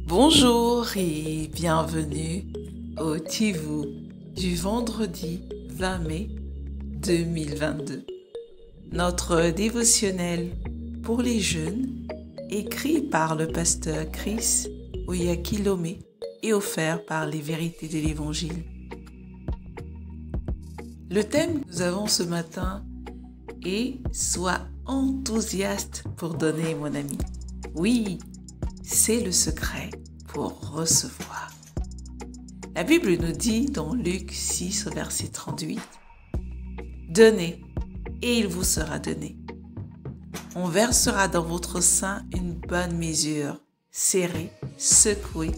Bonjour et bienvenue au Tivou du vendredi 20 mai 2022. Notre dévotionnel pour les jeunes, écrit par le pasteur Chris Oyakilome et offert par les vérités de l'Évangile. Le thème que nous avons ce matin est « Sois enthousiaste pour donner, mon ami ». Oui, c'est le secret pour recevoir. La Bible nous dit dans Luc 6, verset 38, « Donnez, et il vous sera donné. On versera dans votre sein une bonne mesure, serrée, secouée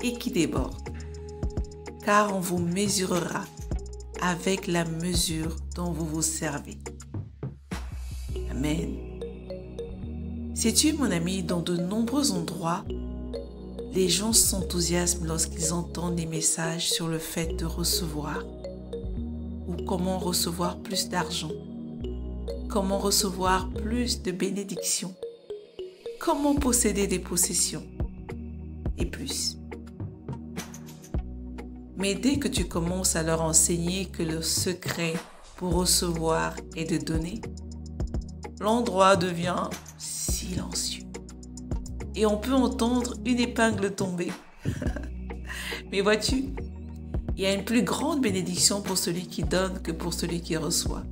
et qui déborde. Car on vous mesurera avec la mesure dont vous vous servez. » Amen. Sais-tu, mon ami, dans de nombreux endroits, les gens s'enthousiasment lorsqu'ils entendent des messages sur le fait de recevoir ou comment recevoir plus d'argent, comment recevoir plus de bénédictions, comment posséder des possessions et plus. Mais dès que tu commences à leur enseigner que le secret pour recevoir est de donner, l'endroit devient silencieux et on peut entendre une épingle tomber. Mais vois-tu, il y a une plus grande bénédiction pour celui qui donne que pour celui qui reçoit.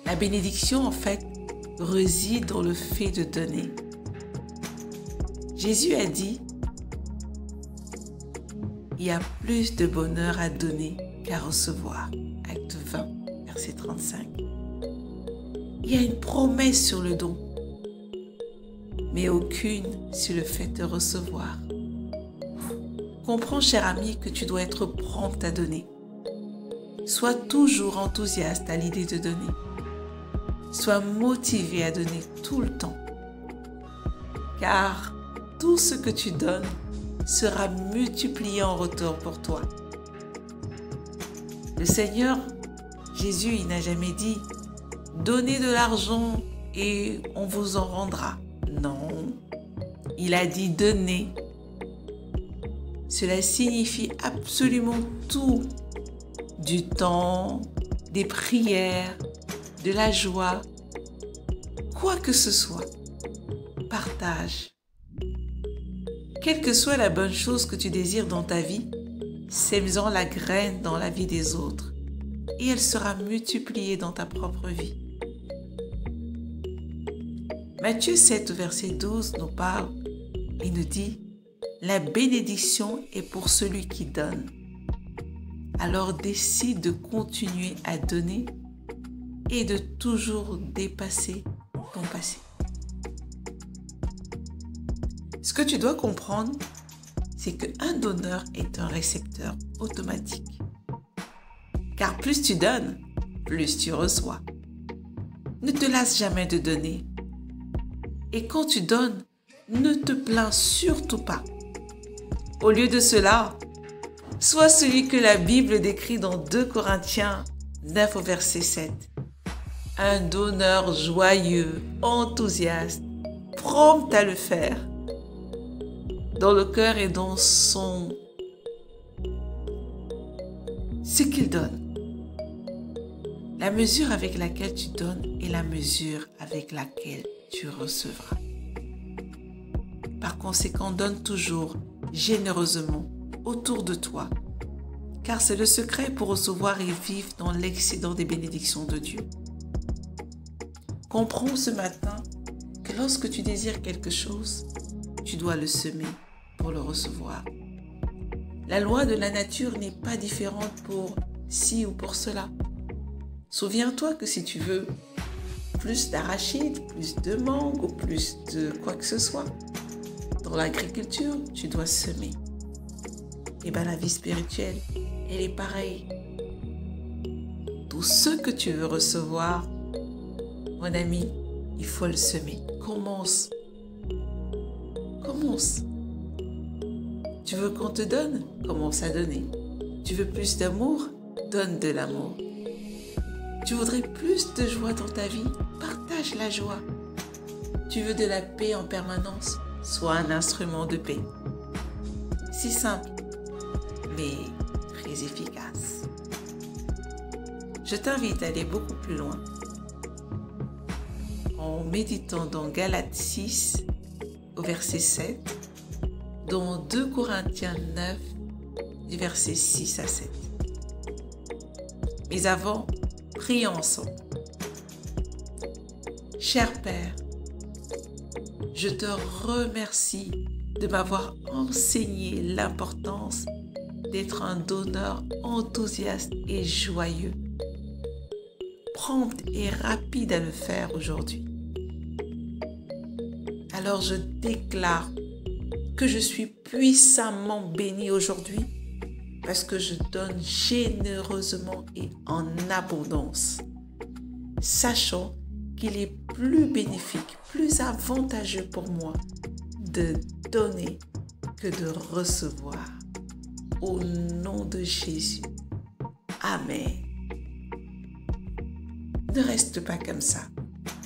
La bénédiction, en fait, réside dans le fait de donner. Jésus a dit, il y a plus de bonheur à donner qu'à recevoir. Acte 20, verset 35. Il y a une promesse sur le don, mais aucune sur le fait de recevoir. Comprends, cher ami, que tu dois être prompt à donner. Sois toujours enthousiaste à l'idée de donner. Sois motivé à donner tout le temps. Car tout ce que tu donnes sera multiplié en retour pour toi. Le Seigneur, Jésus, il n'a jamais dit « Donnez de l'argent et on vous en rendra ». Non, il a dit « Donnez ». Cela signifie absolument tout. Du temps, des prières, de la joie, quoi que ce soit. Partage. Quelle que soit la bonne chose que tu désires dans ta vie, sème-en la graine dans la vie des autres et elle sera multipliée dans ta propre vie. Matthieu 7, verset 12 nous parle et nous dit « La bénédiction est pour celui qui donne. Alors décide de continuer à donner et de toujours dépasser ton passé. » Ce que tu dois comprendre, c'est qu'un donneur est un récepteur automatique. Car plus tu donnes, plus tu reçois. Ne te lasse jamais de donner. Et quand tu donnes, ne te plains surtout pas. Au lieu de cela, sois celui que la Bible décrit dans 2 Corinthiens 9 au verset 7. Un donneur joyeux, enthousiaste, prompt à le faire, dans le cœur et dans ce qu'il donne. La mesure avec laquelle tu donnes est la mesure avec laquelle tu recevras. Par conséquent, donne toujours généreusement autour de toi, car c'est le secret pour recevoir et vivre dans l'excédent des bénédictions de Dieu. Comprends ce matin que lorsque tu désires quelque chose, tu dois le semer pour le recevoir. La loi de la nature n'est pas différente pour ci ou pour cela. Souviens-toi que si tu veux plus d'arachides, plus de mangue ou plus de quoi que ce soit, dans l'agriculture, tu dois semer. Et bien la vie spirituelle, elle est pareille. Tout ce que tu veux recevoir, mon ami, il faut le semer. Commence. Commence. Tu veux qu'on te donne? Commence à donner. Tu veux plus d'amour? Donne de l'amour. Tu voudrais plus de joie dans ta vie? Partage la joie. Tu veux de la paix en permanence? sois un instrument de paix. Si simple, mais très efficace. Je t'invite à aller beaucoup plus loin en méditant dans Galates 6 au verset 7, dans 2 Corinthiens 9 du verset 6 à 7. Mais avant, prions ensemble. Cher Père, je te remercie de m'avoir enseigné l'importance d'être un donneur enthousiaste et joyeux, prompt et rapide à le faire aujourd'hui. Alors je déclare que je suis puissamment béni aujourd'hui parce que je donne généreusement et en abondance, sachant qu'il est plus bénéfique, plus avantageux pour moi de donner que de recevoir. Au nom de Jésus. Amen. Ne reste pas comme ça.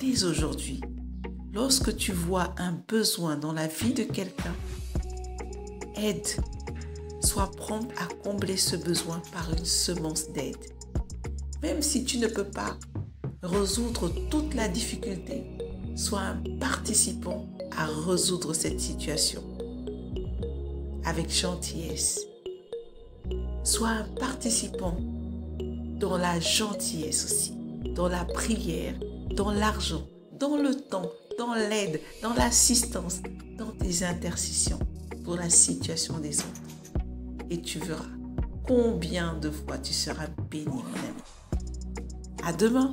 Dès aujourd'hui, lorsque tu vois un besoin dans la vie de quelqu'un, aide. Sois prompt à combler ce besoin par une semence d'aide. Même si tu ne peux pas résoudre toute la difficulté, sois un participant à résoudre cette situation avec gentillesse. Sois un participant dans la gentillesse aussi, dans la prière, dans l'argent, dans le temps, dans l'aide, dans l'assistance, dans tes intercessions pour la situation des autres. Et tu verras combien de fois tu seras béni, mon ami. À demain.